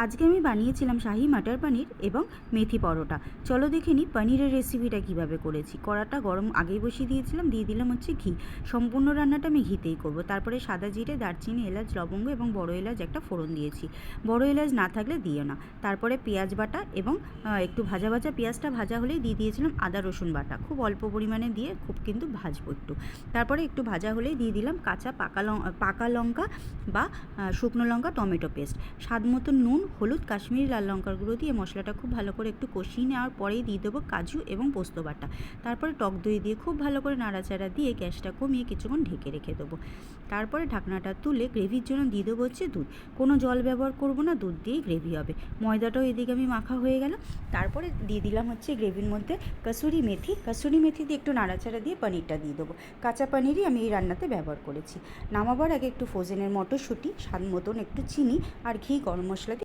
আজকে আমি বানিয়েছিলাম শাহি মাটার পনির এবং মেথি পরোটা। চলো দেখে নিই পনিরের রেসিপিটা কীভাবে করেছি। কড়াটা গরম আগেই বসিয়ে দিয়েছিলাম, দিয়ে দিলাম হচ্ছে ঘি। সম্পূর্ণ রান্নাটা আমি ঘিতেই করব। তারপরে সাদা জিরে, দারচিনি, এলাচ, লবঙ্গ এবং বড় এলাচ একটা ফোড়ন দিয়েছি। বড় এলাচ না থাকলে দিও না। তারপরে পেঁয়াজ বাটা এবং একটু ভাজা ভাজা, পেঁয়াজটা ভাজা হলেই দিয়ে দিয়েছিলাম আদা রসুন বাটা, খুব অল্প পরিমাণে দিয়ে খুব কিন্তু ভাজবো একটু। তারপরে একটু ভাজা হলেই দিয়ে দিলাম কাঁচা পাকা লঙ্কা বা শুকনো লঙ্কা, টমেটো পেস্ট, স্বাদ মতো নুন, হলুদ, কাশ্মীরি লাল লঙ্কার গুঁড়ো দিয়ে মশলাটা খুব ভালো করে একটু কষিয়ে নেওয়ার পরেই দিয়ে দেবো কাজু এবং পোস্ত বাটা। তারপরে টক দই দিয়ে খুব ভালো করে নাড়াচাড়া দিয়ে গ্যাসটা কমিয়ে কিছুক্ষণ ঢেকে রেখে দেবো। তারপরে ঢাকনাটা তুলে গ্রেভির জন্য দিয়ে দেবো হচ্ছে দুধ। কোনো জল ব্যবহার করব না, দুধ দিয়েই গ্রেভি হবে। ময়দাটাও এদিকে আমি মাখা হয়ে গেল। তারপরে দিয়ে দিলাম হচ্ছে গ্রেভির মধ্যে কাসুরি মেথি দিয়ে একটু নাড়াচাড়া দিয়ে পনিরটা দিয়ে দেবো। কাঁচা পনিরই আমি এই রান্নাতে ব্যবহার করেছি। নামাবার আগে একটু ফ্রোজেনের মটরশুঁটি, স্বাদ মতন একটু চিনি আর ঘি, গরম মশলা দিয়ে